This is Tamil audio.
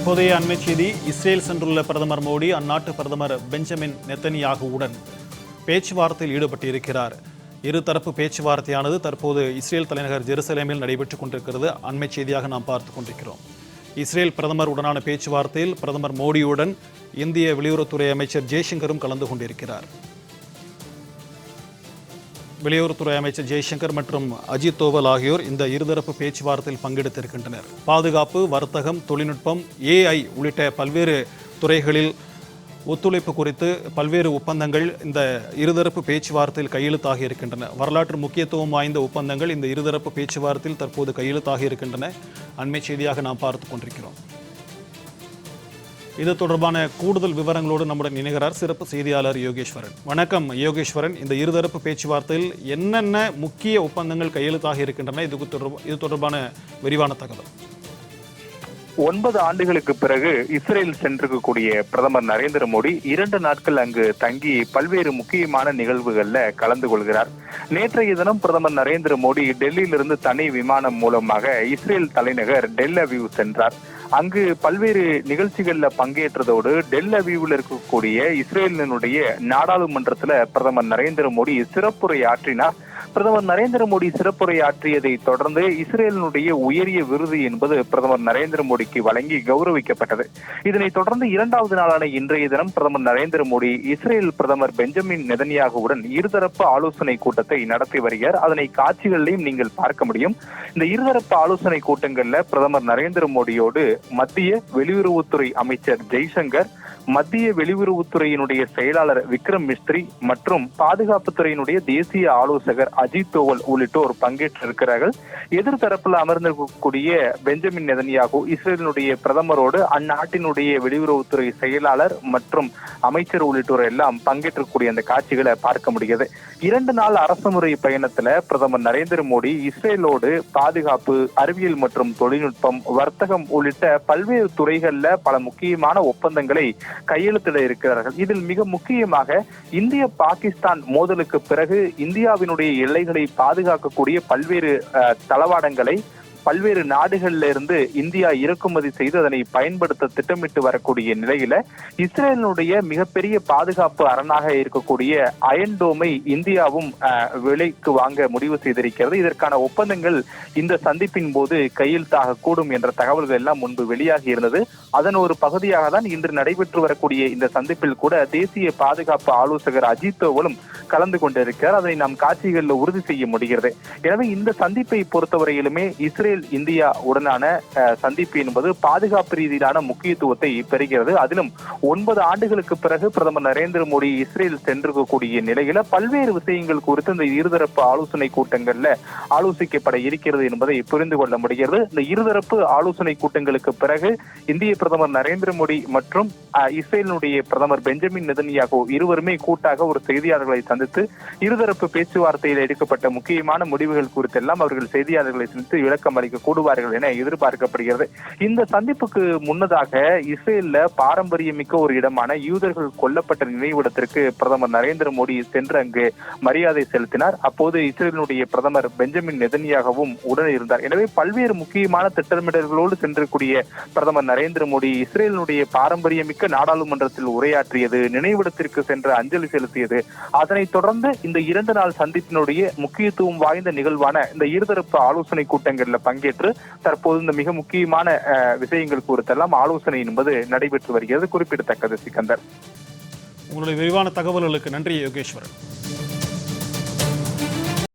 தற்போதைய அண்மை செய்தி. இஸ்ரேல் சென்றுள்ள பிரதமர் மோடி அந்நாட்டு பிரதமர் பெஞ்சமின் நெத்தன்யாகுவுடன் பேச்சுவார்த்தையில் ஈடுபட்டிருக்கிறார். இருதரப்பு பேச்சுவார்த்தையானது தற்போது இஸ்ரேல் தலைநகர் ஜெருசலேமில் நடைபெற்றுக் கொண்டிருக்கிறது. அண்மை செய்தியாக நாம் பார்த்துக் கொண்டிருக்கிறோம். இஸ்ரேல் பிரதமர் உடனான பேச்சுவார்த்தையில் பிரதமர் மோடியுடன் இந்திய வெளியுறவுத்துறை அமைச்சர் ஜெய்சங்கரும் கலந்து கொண்டிருக்கிறார். வெளியுறவுத்துறை அமைச்சர் ஜெய்சங்கர் மற்றும் அஜித் தோவல் ஆகியோர் இந்த இருதரப்பு பேச்சுவார்த்தையில் பங்கெடுத்திருக்கின்றனர். பாதுகாப்பு, வர்த்தகம், தொழில்நுட்பம், AI உள்ளிட்ட பல்வேறு துறைகளில் ஒத்துழைப்பு குறித்து பல்வேறு ஒப்பந்தங்கள் இந்த இருதரப்பு பேச்சுவார்த்தையில் கையெழுத்தாகி இருக்கின்றன. வரலாற்று முக்கியத்துவம் வாய்ந்த ஒப்பந்தங்கள் இந்த இருதரப்பு பேச்சுவார்த்தையில் தற்போது கையெழுத்தாகி இருக்கின்றன. அண்மை செய்தியாக நாம் பார்த்துக் கொண்டிருக்கிறோம். இது தொடர்பான கூடுதல் விவரங்களோடு நம்முடன் இணைகிறார் சிறப்பு செய்தியாளர் யோகேஸ்வரன். வணக்கம் யோகேஸ்வரன். இந்த இருதரப்பு பேச்சுவார்த்தையில் என்னென்ன முக்கிய ஒப்பந்தங்கள் கையெழுத்தாக இருக்கின்றன? இது தொடர்பான விரிவான தகவல். 9 ஆண்டுகளுக்கு பிறகு இஸ்ரேல் சென்றிருக்கக்கூடிய பிரதமர் நரேந்திர மோடி 2 நாட்கள் அங்கு தங்கி பல்வேறு முக்கியமான நிகழ்வுகள்ல கலந்து கொள்கிறார். நேற்றைய தினம் பிரதமர் நரேந்திர மோடி டெல்லியிலிருந்து தனி விமானம் மூலமாக இஸ்ரேல் தலைநகர் டெல் அவீவ் சென்றார். அங்கு பல்வேறு நிகழ்ச்சிகள்ல பங்கேற்றதோடு டெல் அவீவில் இருக்கக்கூடிய இஸ்ரேலினுடைய நாடாளுமன்றத்துல பிரதமர் நரேந்திர மோடி சிறப்புரை ஆற்றினார். பிரதமர் நரேந்திர மோடி சிறப்புரை ஆற்றியதை தொடர்ந்து இஸ்ரேலினுடைய உயரிய விருது என்பது பிரதமர் நரேந்திர மோடிக்கு வழங்கி கௌரவிக்கப்பட்டது. இதனைத் தொடர்ந்து 2வது நாளான இன்றைய தினம் பிரதமர் நரேந்திர மோடி இஸ்ரேல் பிரதமர் பெஞ்சமின் நெதன்யாகுவுடன் இருதரப்பு ஆலோசனை கூட்டத்தை நடத்தி வருகிறார். அதனை காட்சிகளிலையும் நீங்கள் பார்க்க முடியும். இந்த இருதரப்பு ஆலோசனை கூட்டங்கள்ல பிரதமர் நரேந்திர மோடியோடு மத்திய வெளியுறவுத்துறை அமைச்சர் ஜெய்சங்கர், மத்திய வெளியுறவுத்துறையினுடைய செயலாளர் விக்ரம் மிஸ்ரி மற்றும் பாதுகாப்புத்துறையினுடைய தேசிய ஆலோசகர் அஜித் தோவல் உள்ளிட்டோர் பங்கேற்றிருக்கிறார்கள். எதிர்த்தரப்பில் அமர்ந்திருக்கக்கூடிய பெஞ்சமின் நெதன்யாகு இஸ்ரேலினுடைய பிரதமரோடு அந்நாட்டினுடைய வெளியுறவுத்துறை செயலாளர் மற்றும் அமைச்சர் உள்ளிட்டோர் எல்லாம் பங்கேற்றக்கூடிய அந்த காட்சிகளை பார்க்க முடிகிறது. 2 நாள் அரசுமுறை பயணத்துல பிரதமர் நரேந்திர மோடி இஸ்ரேலோடு பாதுகாப்பு, அறிவியல் மற்றும் தொழில்நுட்பம், வர்த்தகம் உள்ளிட்ட பல்வேறு துறைகள்ல பல முக்கியமான ஒப்பந்தங்களை கையெழுத்திட இருக்கிறார்கள். இதில் மிக முக்கியமாக இந்திய பாகிஸ்தான் மோதலுக்கு பிறகு இந்தியாவினுடைய எல்லைகளை பாதுகாக்கக்கூடிய பல்வேறு தளவாடங்களை பல்வேறு நாடுகள்ல இருந்து இந்தியா இறக்குமதி செய்து அதனை பயன்படுத்த திட்டமிட்டு வரக்கூடிய நிலையில இஸ்ரேலினுடைய மிகப்பெரிய பாதுகாப்பு அரணாக இருக்கக்கூடிய அயன் டோமை இந்தியாவும் விலைக்கு வாங்க முடிவு செய்திருக்கிறது. இதற்கான ஒப்பந்தங்கள் இந்த சந்திப்பின் போது கையெழுத்தாக கூடும் என்ற தகவல்கள் எல்லாம் முன்பு வெளியாகி இருந்தது. அதன் ஒரு பகுதியாக தான் இன்று நடைபெற்று வரக்கூடிய இந்த சந்திப்பில் கூட தேசிய பாதுகாப்பு ஆலோசகர் அஜித் தோவலும் கலந்து கொண்டிருக்கிறார். அதனை நாம் காட்சிகளில் உறுதி செய்ய முடிகிறது. எனவே இந்த சந்திப்பை பொறுத்தவரையிலுமே இஸ்ரேல் இந்தியா உடனான சந்திப்பு என்பது பாதுகாப்பு ரீதியிலான முக்கியத்துவத்தை பெறுகிறது. அதிலும் 9 ஆண்டுகளுக்கு பிறகு பிரதமர் நரேந்திர மோடி இஸ்ரேல் சென்றிருக்கக்கூடிய நிலையில பல்வேறு விஷயங்கள் குறித்து இந்த இருதரப்பு ஆலோசனை கூட்டங்கள்ல ஆலோசிக்கப்பட இருக்கிறது என்பதை புரிந்து கொள்ள முடிகிறது. இந்த இருதரப்பு ஆலோசனை கூட்டங்களுக்கு பிறகு இந்திய பிரதமர் நரேந்திர மோடி மற்றும் இஸ்ரேலினுடைய பிரதமர் பெஞ்சமின் நெதன்யாகு இருவருமே கூட்டாக ஒரு செய்தியாளர்களை சந்தித்து இருதரப்பு பேச்சுவார்த்தையில் எடுக்கப்பட்ட முக்கியமான முடிவுகள் குறித்தெல்லாம் அவர்கள் செய்தியாளர்களை சந்தித்து விளக்கம் அளிக்க கூடுவார்கள் என எதிர்பார்க்கப்படுகிறது. இந்த சந்திப்புக்கு முன்னதாக இஸ்ரேல்ல பாரம்பரியமிக்க ஒரு இடமான யூதர்கள் கொல்லப்பட்ட நினைவிடத்திற்கு பிரதமர் நரேந்திர மோடி சென்று அங்கு மரியாதை செலுத்தினார். அப்போது இஸ்ரேலினுடைய பிரதமர் பெஞ்சமின் நெதன்யாகவும் உடன் இருந்தார். எனவே பல்வேறு முக்கியமான திட்டமிடல்களோடு சென்றக்கூடிய பிரதமர் நரேந்திர மோடி இஸ்ரேலினுடைய பாரம்பரியமிக்க நாடாளுமன்றத்தில் உரையாற்றியது, நினைவிடத்திற்கு சென்று அஞ்சலி செலுத்தியது. அதனைத் தொடர்ந்து இந்த 2 நாள் சந்திப்பினுடைய முக்கியத்துவம் வாய்ந்த நிகழ்வான இந்த இருதரப்பு ஆலோசனை கூட்டங்கள்ல பங்கேற்று தற்போது இந்த மிக முக்கியமான விஷயங்கள் குறித்தெல்லாம் ஆலோசனை என்பது நடைபெற்று வருகிறது. குறிப்பிடத்தக்கது. சிக்கந்தர், உங்களுடைய விரிவான தகவல்களுக்கு நன்றி யோகேஸ்வரன்.